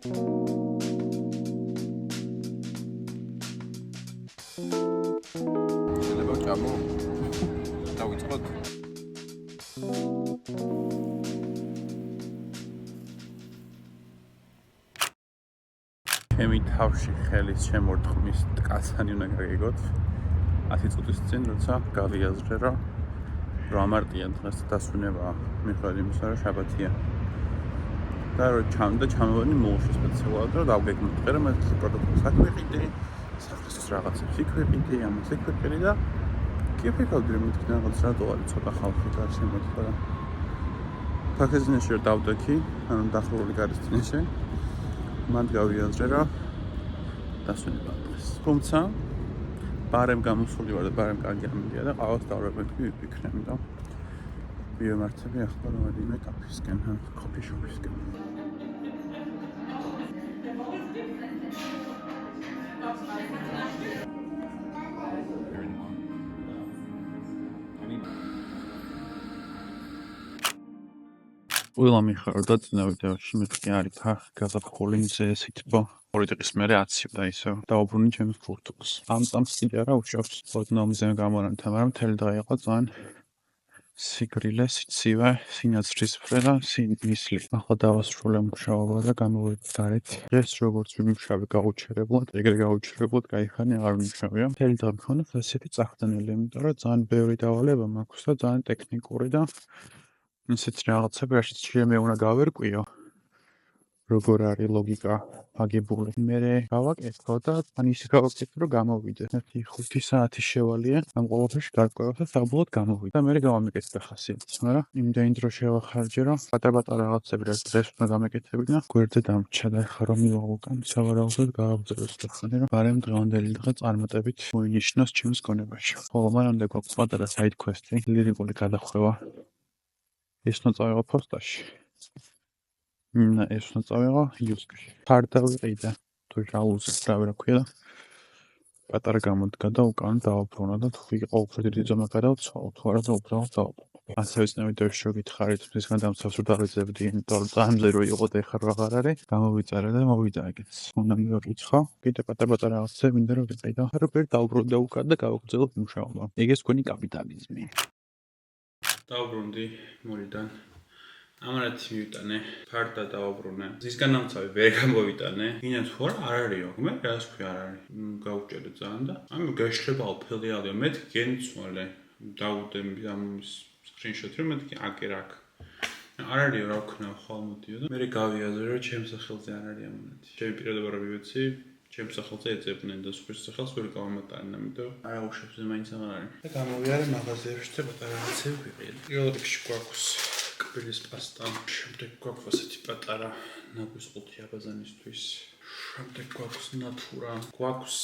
შეიძლება ჭამო დავიწყოთ ჩემი თავში ხელის შემორტყმის კაცანი უნდა გაგიგოთ 10 წუთის წინ როცა გავიაზრე რომ ამარტია დღეს დასვენება მიხედვით იმისა რომ შაბათია და რომ ჩამოვანი მოლში სპეციალურად რომ დავგეგმოთ რომ ეს პროდუქტს აკვიყიდე სახლის რაღაცებს იკვიყიდე ამას იკვიყიდე და კიფიკავდი რომ მეთქი რაღაც რატოარი ცოტა ხალხი გარს ემოთქვა და ფაქეზინეში რომ დავდექი ანუ დახურული გარსწინეში მანდ გავიაზრე რომ დასვენება დღეს თუმცა ბარემ გამოსული ვარ და ბარემ კარგი ამბია და ყავას დავრებები ვიფიქრე და ვიმართები ახლა რომ ვადიმე კაფისკენ კოფიშოპისკენ Ulam მიხარდა წინა ვიდეოში მეთქი არის ფახ გაზაფხულინზე სიტბო პოლიტიკის მერე აციებდა ისევ დაუბრუნი ჩემს ფურთულს ამ წამს არა უშავს პოდნომზე გამორანთა მაგრამ მთელი დღე იყო ძალიან სიგრილე სიცივე სინაცრისფრე და სინისლი ახლა დავასრულე მუშაობა და გამოვედი გარეთ ეს როგორც ვიმუშავე გაუჩერებლად ეგრე გაუჩერებლად кайხანი აღარ ვიმუშავია მთელი დღე მქონდა ასეთი წახდენილი იმიტომ რომ ძალიან ბევრი დავალება მაქვს და ძალიან ტექნიკური და ისეთ რაღაცები რაშიც მე უნდა გავერკვიო როგორ არის ლოგიკა აგებული მე გავაკეთო და თან ისე გავაკეთო რომ გამოვიდე 1-5 საათი შევალია ამ ყველაფერში გარკვევას და საბოლოოდ გამოვიდა და მე გავამეკეთე ხასიათს მაგრამ იმდენი დრო შევახარჯე რომ პატარ-პატარ რაღაცები რაც დღეს უნდა გამეკეთებინა გვერდზე დამრჩა და ხა რომ მივაღო სავარაუდოდ გავაგზავნოს და ხანი რომ ბარემ დღევანდელი დღე წარმატებით მოინიშნოს ჩემს გონებაში ხოლო მანამდე გვაქვს პატარა საიდ კვესტი ლირიკული გადახვევა ეს უნდა წავიღო ფოსტაში ეს უნდა წავიღო იუსკში ფარდავიყიდა თუ ჟალუზი რა ქვია და პატარა გამოდგა და უკან დაუბრუნა და თუ ყოველთვის დიდი ზომა გადავცვალო თუ არა და უბრალოდ დავუბრუნე ასევე წინა ვიდეოში შეგითხარით მისგან დამცავს რომ დავიძებდი იმიტომ რომ წამზე რო იყო და ეხლა რა აღარ არის გამოვიწერე და მოვიდა ეგეც უნდა მივაკითხო კიდე პატარ-პატარა რაღაცები მინდა რომ ვიყიდო რა ვერ დავუბრუნდა უკან და გავაგრძელებ მუშაობა ეგეც თქვენი კაპიტალიზმი დავუბრუნდი მოლიდან ამარათი მივიტანე ფარდა დავუბრუნე ზისგან დამცავი ვერ გამოვიტანე ინა თუ არ არისო მე რას ქვია არ არის გავუჭერე ძალიან და ამ გაშლება ფელიალია მე გენცვალე დავუდემ ამ სკრინშოტი რომ მეთქი აკერაკ არ არისო რა ვქნა ხალმოდიო და მე გავიაზრე რომ ჩემს სახელზე არ არის ამონათი ჩემი პირადება რა ვიცი ჩემს სახელზე ეძებდნენ და სხვის სახელს ვერ გავამატარენ ამიტომ არა უშვებს მაინც არ არის და გამოვიარე მაღაზიაში და პატარა რაღაცები ვიყიდე პირველ რიგში გვაქვს კბილის პასტა შემდეგ გვაქვს ასეთი პატარა ნაგვის ყუთი აბაზანისთვის შემდეგ გვაქვს ნატურა გვაქვს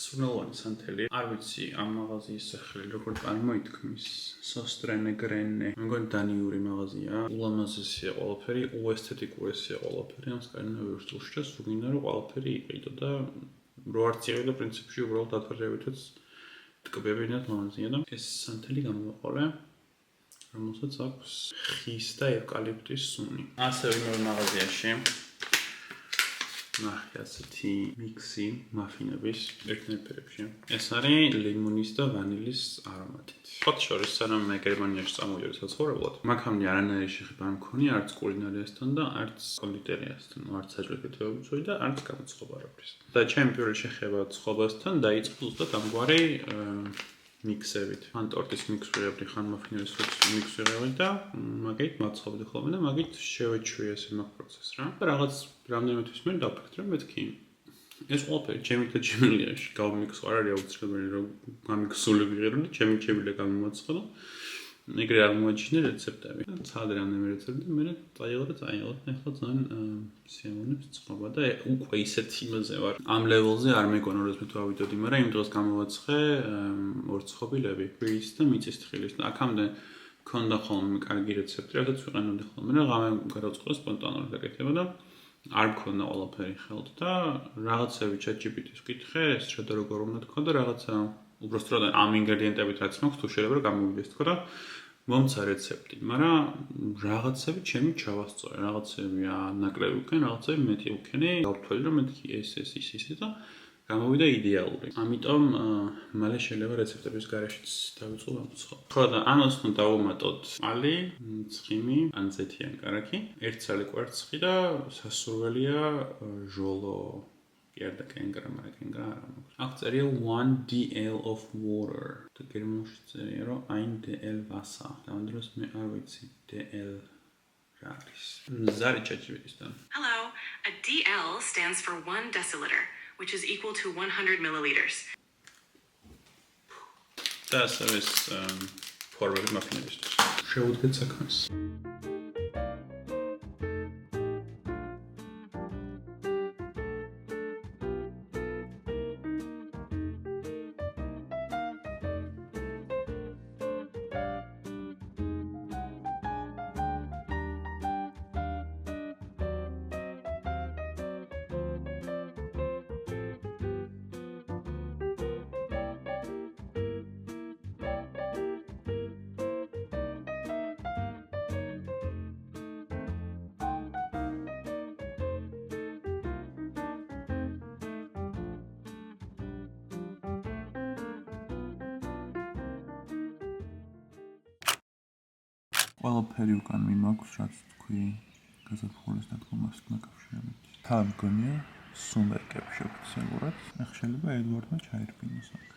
სურნელოვანი სანთელი არ ვიცი ამ მაღაზიის სახელი როგორ წარმოითქმის სოსტრენე გრენე მეგონი დანიური მაღაზია ულამაზესია ყველაფერი უესთეტიკურია ყველაფერი ამ სკანდინავიურ სტილში და სულ გინდა რომ ყველაფერი იყიდო და რო არც იყიდო პრინციპში უბრალოდ დათვალიერებითაც ტკბებინათ მაღაზია და ეს სანთელი გამოვაყოლე რომელსაც აქვს ხის და ევკალიპტის სუნი ასევე იმავე მაღაზიაში ნახე ასეთი მიქსი მაფინების ერთნაირებში ეს არის ლიმონის და ვანილის არომატით ხოთ შორის სანამ მე გერმანიაში წამოვიდე საცხოვრებლად მაგამდე არანაირი შეხება არ მქონია არც კულინარიასთან და არც კონდიტერიასთან არც საჭიროებითი და არც გამოწყობა არაფრის და ჩემი პირველი შეხება ცხოვრებასთან დაიწყო ზუსტად ამგვარი მიქსებით ან ტორტის მიქსი ვიღებდი ხან მაფინების მიქსი ვიღებდი და მაგით მაცხობდი ხოლმე და მაგით შევეჩვიე ეს მაგ პროცესს რა და რაღაც რამდენიმე თვის მე დავფიქრე მეთქი ეს ყველაფერი ჩემი და ჩემილიაში გავმიქსო არ არის აუცილებელი რომ გამიქსული ვიღერო და ჩემი გამომაცხო და ეგრე არ მოაჩინე რეცეპტები და ცალკე რამდენიმე რეცეპტი და მე წაიღო და ეხლა ძალიან სიამოვნებს წყობა და უკვე ისეთ იმაზე ვარ ამ ლეველზე არ მეკონა რომ მე თუ ავიდოდი მაგრამ იმ დროს გამოვაცხე ორცხობილები ფრის და მიწის თხილის და აქამდე მქონდა ხოლმე კარგი რეცეპტი რასაც ვიყენებდი ხოლმე და ღამე გადავწყდა სპონტანურად გაკეთება და არ მქონდა ყველაფერი ხელთ და რაღაცები ChatGPT-ს ვკითხე ეს შედა როგორ უნდა თქვა და რაღაცა უბრალოდ ამ ინგრედიენტებით რაც მაქვს თუ შეიძლება რომ გამოვიდეს თქო და მომცა რეცეპტი, მაგრამ რაღაცები ჩემი ჩავასწორე, რაღაცები ნაკლები ვქენ, რაღაცები მეტი ვქენი, გავთვალე რომ მეთქი ეს და გამოვიდა იდეალური. ამიტომ მალე შეიძლება რეცეპტების გარეშეც დავიწყო გამოცხო. ხო და ამას უნდა დავუმატოთ ალი, ცხიმი, ან ზეთიან კარაქი, 1 ცალი კვერცხი და სასურველია ჟოლო კი არ და კენგრა, მაგრამ კენგრა არა მაქვს. აქ წერია 1 dl of water. და გერმანულში წერია რომ 1 dl Wasser. ამ დროს მე არ ვიცი dl რა არის. ზარი ChatGPT-დან. Hello, a DL stands for 1 deciliter, which is equal to 100 milliliters. და ასევე ეს ფორმები მაფინებისთვის. შევუდგეთ საქმეს. ყველაფერი უკან მიმაქვს, რაც თქვი გაზაფხულის დადგომასთან დაკავშირებით. თან მგონია სუმერკები შეგვცემურად. ახლა შეიძლება ედვარდმა ჩაირბინოს აქ.